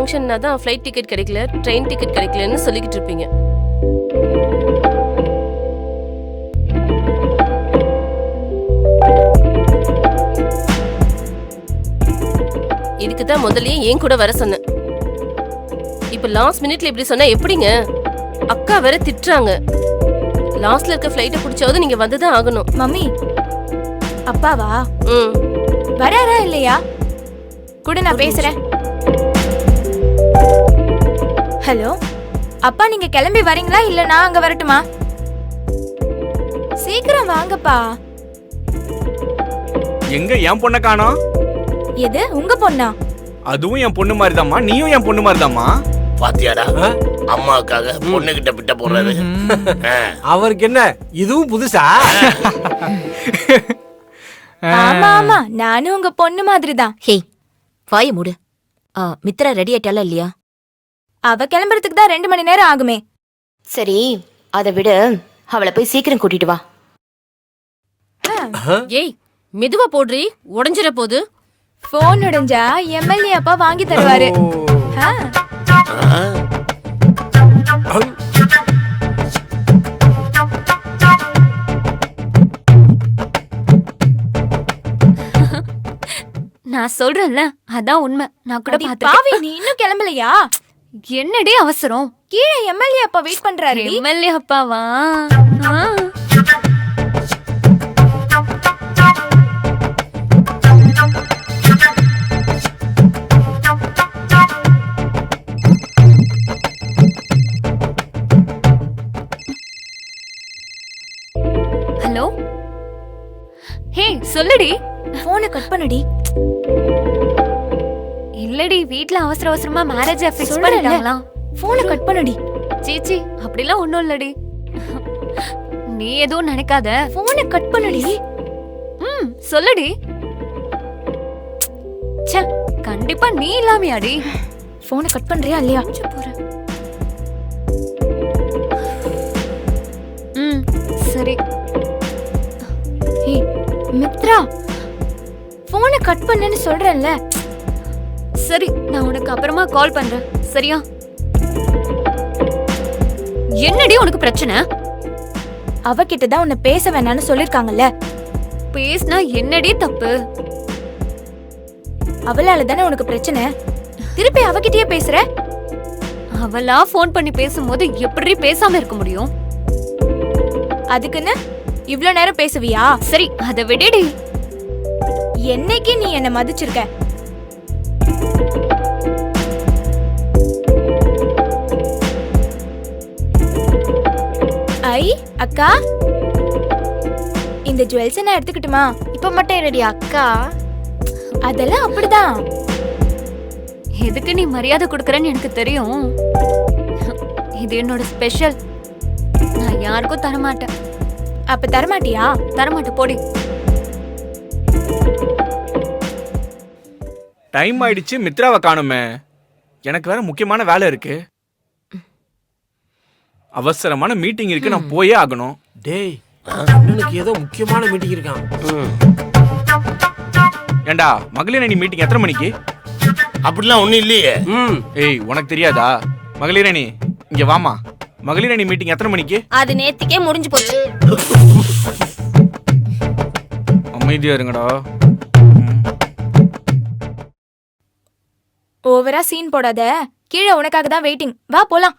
ஃபங்க்ஷன்னா தான் flight ticket கிடைக்கல, ட்ரெயின் டிக்கெட் கிடைக்கலன்னு சொல்லிக்கிட்டு இருப்பீங்க. இதுக்கு தான் முதல்லயே ஏன் கூட வர சொன்னேன். இப்ப லாஸ்ட் மினிட்ல இப்படி சொன்னா எப்படிங்க? அக்கா வேற திட்டுறாங்க. லாஸ்ட்ல இருக்க ஃப்ளைட்டை பிடிச்சாவது நீங்க வந்துதான் ஆகணும். மம்மி, அப்பாவா ம் வராரா இல்லையா? கூட நான் பேசுறேன். ஹலோ அப்பா, நீங்க கிளம்பி வரீங்களா இல்ல நான் அங்க வரட்டுமா? சீக்கிரம் வாங்கப்பா. எங்க என் பொண்ணை காணோம்? எது உங்க பொண்ணா? அதுவும் என் பொண்ணு மாதிரிதாம்மா, நீயும் என் பொண்ணு மாதிரிதாம்மா. பாத்தியாடா அம்மாவுக்காக பொண்ணு கிட்ட பிட்ட போடுறாரு. அவருக்கு என்ன இதுவும் புதுசா? ஆமா ஆமா, நானும் உங்க பொண்ணு மாதிரிதான். ஹேய் வாய மூடு. மித்ரா ரெடி ஆயிட்டாலா இல்லையா? அவ கிளம்புறதுக்கு தான் 2 மணி நேரம் ஆகுமே. சரி அதை விட அவளை போய் சீக்கிரம் கூட்டிட்டு வா. ஏய் மெதுவா போடுறீ, உடைஞ்சிர போது. போன் உடைஞ்சா எம்எல்ஏ அப்பா வாங்கி தருவாரு. நான் சொல்றேன்ல, அதான் உண்மை. நான் கூட பாவி, பாத்துட்டேன். நீ இன்னும் கிளம்பலையா? என்னடி அவசரம்? கீழே எம்எல்ஏ அப்பா வெயிட் பண்றாரு. எம்எல்ஏ அப்பாவா? ஹலோ, ஹே சொல்லுடி. போனை கட் பண்ணுடி. இல்லடி, வீட்ல அவசர அவசரமா மேரேஜ் ஃபிக்ஸ் சொல்றேன்ல. பண்ணிட்டாங்களா? போனை கட் பண்ணுடி. சீச்சி, அப்படிலாம் ஒண்ணும் இல்லடி. நீ எதுவும் நினைக்காத. போனை கட் பண்ணுடி. சொல்லுடி. ச்சே, கண்டிப்பா நீ இல்லாமையாடி. போனை கட் பண்றியா இல்லையா? போறேன். சரி. ஏய் மித்ரா, போனை கட் பண்ணுன்னு சொல்றேன்ல. சரி, நான் உனக்கு அப்புறமா கால் பண்றேன். சரியா? என்னடி உனக்கு பிரச்சனை? அவகிட்ட தான் உன்னை பேச வேணாம்னு சொல்லிருக்காங்கல்ல. பேசினா என்னடி தப்பு? அவளால தானே உனக்கு பிரச்சனை. திருப்பி அவகிட்டயே பேசுற. அவளா போன் பண்ணி பேசும்போது எப்படி பேசாம இருக்க முடியும்? அதுக்குன்னு இவ்ளோ நேரம் பேசுவியா? சரி, அதை விடுடி. என்னைக்கு நீ என்ன மதிச்சிருக்க? ஐ அக்கா, இந்த ஜுவல்ஸ் நான் எடுத்துக்கிட்டுமா? இப்ப மட்டும் என்னடி அக்கா? அதெல்லாம் அப்படிதான். எதுக்கு நீ மரியாதை கொடுக்கறன்னு எனக்கு தெரியும். இது என்னோட ஸ்பெஷல். நான் யாருக்கும் தரமாட்டேன். அப்ப தரமாட்டியா? தரமாட்டேன், போடி. டைம் ஆயிடுச்சு, மித்ராவை காணுமே. எனக்கு வேற முக்கியமான வேலை இருக்கு. அவசரமான மீட்டிங் இருக்கு, நான் போயே ஆகணும். டேய், அண்ணனுக்கு ஏதோ முக்கியமான மீட்டிங் இருக்கான். ஏண்டா மகளிர் அணி மீட்டிங் எத்தனை மணிக்கு? அப்படிலாம் ஒண்ணும் இல்லையே. ஏய் உனக்கு தெரியாதா? மகளிர் அணி இங்க வாமா. மகளிர் அணி மீட்டிங் எத்தனை மணிக்கு? அது நேத்திக்கே முடிஞ்சு போச்சு. அமைதியா இருங்கடா. ஓவரா சீன் போடாத. கீழே உனக்காக தான் வெயிட்டிங். வா போலாம்.